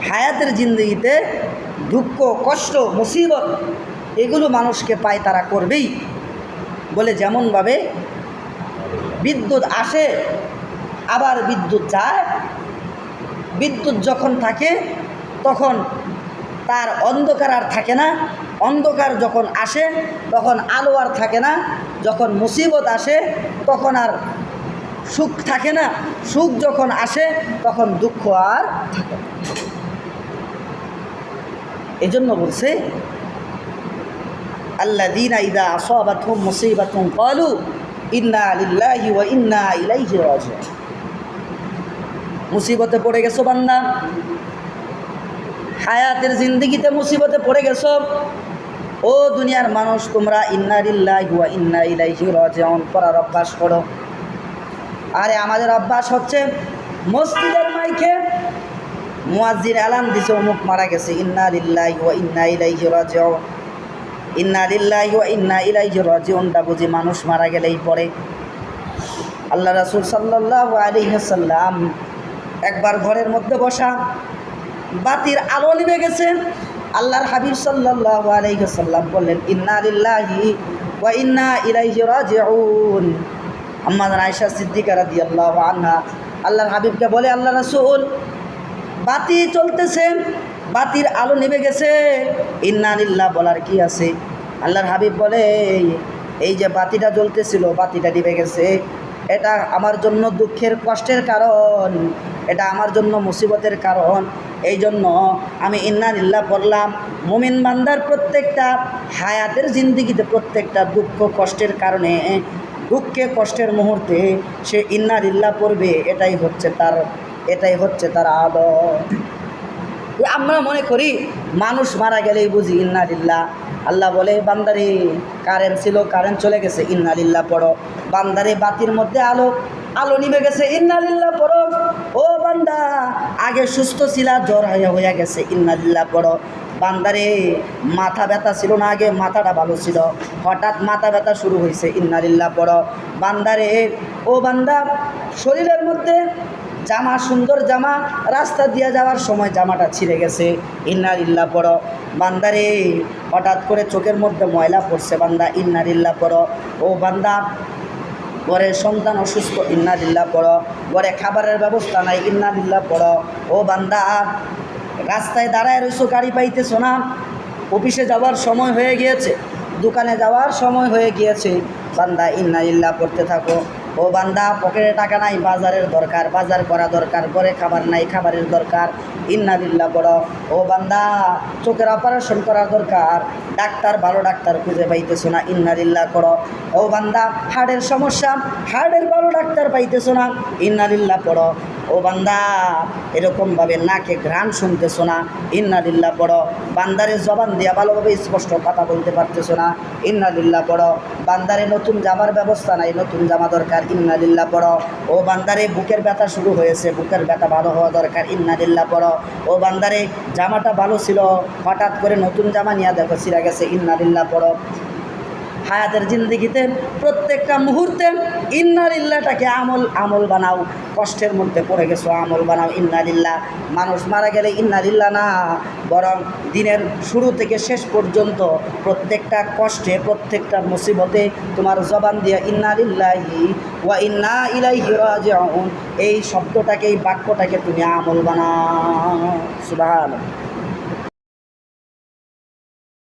হায়াতের জিন্দগিতে দুঃখ, কষ্ট, মুসিবত এগুলো মানুষকে পায়, তারা করবেই। বলে যেমনভাবে বিদ্যুৎ আসে আবার বিদ্যুৎ যায়, বিদ্যুৎ যখন থাকে তখন তার অন্ধকার আর থাকে না, অন্ধকার যখন আসে তখন আলো আর থাকে না, যখন মুসিবত আসে তখন আর সুখ থাকে না, সুখ যখন আসে তখন দুঃখ আর থাকে না। এই জন্য বলছে আল্লাযীনা ইযা আসাবাতহুম মুসিবাতুন ক্বালু ইন্না লিল্লাহি ওয়া ইন্না ইলাইহি রাজিউন। মুসিবতে পড়ে গেছো বান্দা, হায়াতের জিন্দেগিতে মুসিবতে পড়ে গেছো, ও দুনিয়ার মানুষ তোমরা ইন্না লিল্লাহি ওয়া ইন্না ইলাইহি রাজিউন পড়ার অভ্যাস করো। আরে আমাদের অভ্যাস হচ্ছে মসজিদের মাইকে মুয়াজ্জিন এলান দিছে অমুক মারা গেছে, ইন্না লিল্লাহি ওয়া ইন্না ইলাইহি রাজিউন। ইন্না লিল্লাহি ওয়া ইন্না ইলাইহি রাজিউনটা বুঝি মানুষ মারা গেলেই পড়ে। আল্লাহ রাসূল সাল্লাল্লাহু আলাইহি ওয়াসাল্লাম একবার ঘরের মধ্যে বসা, বাতির আলো নিভে গেছে। আল্লাহর হাবিব সাল্লাল্লাহু আলাইহি ওয়াসাল্লাম বললেন ইন্না লিল্লাহি ওয়া ইন্না ইলাইহি রাজিউন। আম্মা আয়েশা সিদ্দিকা রাদিয়াল্লাহু আনহা আল্লাহর হাবিবকে বলে, আল্লাহ রাসূল বাতি চলতেছে, বাতির আলো নিভে গেছে, ইন্না লিল্লাহ বলার কি আছে? আল্লাহর হাবিব বলে, এই যে বাতিটা জ্বলতেছিল, বাতিটা নিভে গেছে, এটা আমার জন্য দুঃখের কষ্টের কারণ, এটা আমার জন্য মুসিবতের কারণ, এই জন্য আমি ইন্না লিল্লাহ পড়লাম। মুমিন বান্দার প্রত্যেকটা হায়াতের জিন্দেগিতে প্রত্যেকটা দুঃখ কষ্টের কারণে, দুঃখে কষ্টের মুহূর্তে সে ইন্না লিল্লাহ পড়বে, এটাই হচ্ছে তার আদত। আমরা মনে করি মানুষ মারা গেলেই বুঝি ইন্না লিল্লাহ। আল্লাহ বলে, বান্দারে কারেন্ট ছিল, কারেন্ট চলে গেছে, ইন্না লিল্লাহ পড়ো। বান্দারে বাতির মধ্যে আলো নিভে গেছে, ইন্না লিল্লাহ পড়ো। ও বান্দা আগে সুস্থ ছিলা, জ্বর হয়ে গেছে, ইন্না লিল্লাহ পড়ো। বান্দারে মাথা ব্যথা ছিল না, আগে মাথাটা ভালো ছিল, হঠাৎ মাথা ব্যথা শুরু হয়েছে, ইন্না লিল্লাহ পড়ো। বান্দারে ও বান্দা শরীরের মধ্যে জামা, সুন্দর জামা, রাস্তা দিয়ে যাওয়ার সময় জামাটা ছিঁড়ে গেছে, ইন্না লিল্লাহ পড়ো। বান্দারে হঠাৎ করে চোখের মধ্যে ময়লা পড়ছে, বান্দা ইন্না লিল্লাহ পড়ো। ও বান্দা ঘরের সন্তান অসুস্থ, ইন্না লিল্লাহ পড়ো। ঘরে খাবারের ব্যবস্থা নাই, ইন্না লিল্লাহ পড়ো। ও বান্দা রাস্তায় দাঁড়ায় রইছো, গাড়ি পাইতেছো না, অফিসে যাওয়ার সময় হয়ে গিয়েছে, দোকানে যাওয়ার সময় হয়ে গিয়েছে, বান্দা ইন্না লিল্লাহ পড়তে থাকো। ও বান্দা পকেটে টাকা নাই, বাজারের দরকার, বাজার করা দরকার, ঘরে খাবার নাই, খাবারের দরকার, ইন্না লিল্লাহ পড়ো। ও বান্দা চোখের অপারেশন করার দরকার, ডাক্তার, ভালো ডাক্তার খুঁজে পাইতেছো না, ইন্না লিল্লাহ করো। ও বান্দা হার্টের সমস্যা, হার্টের ভালো ডাক্তার পাইতেছো না, ইন্না লিল্লাহ পড়ো। ও বান্দা এরকমভাবে নাকে ঘ্রাণ শুনতেছো না, ইন্না লিল্লাহ পড়ো। বান্দারে জবান দিয়া ভালোভাবে স্পষ্ট কথা বলতে পারতেছো না, ইন্না লিল্লাহ পড়ো। বান্দারে নতুন জামার ব্যবস্থা নাই, নতুন জামা দরকার, ইন্না লিল্লাহ পড়ো। ও বান্দারে বুকের ব্যথা শুরু হয়েছে, বুকের ব্যথা ভালো হওয়া দরকার, ইন্না লিল্লাহ পড়ো। ও বান্দারে জামাটা ভালো ছিল, হঠাৎ করে নতুন জামা নিয়ে দেখো ছিঁড়া গেছে, ইন্না লিল্লাহ পড়ো। হায়াতের জিন্দেগিতে প্রত্যেকটা মুহূর্তে ইন্না লিল্লাহটাকে আমল বানাও। কষ্টের মধ্যে পড়ে গেছো, আমল বানাও, ইন্না লিল্লাহ। মানুষ মারা গেলে ইন্না লিল্লাহ না, বরং দিনের শুরু থেকে শেষ পর্যন্ত প্রত্যেকটা কষ্টে, প্রত্যেকটা মুসিবতে তোমার জবান দিয়ে ইন্না লিল্লাহি ওয়া ইন্না ইলাইহি রাজিউন এই শব্দটাকে, এই বাক্যটাকে তুমি আমল বানাও। সুবহানাল্লাহ।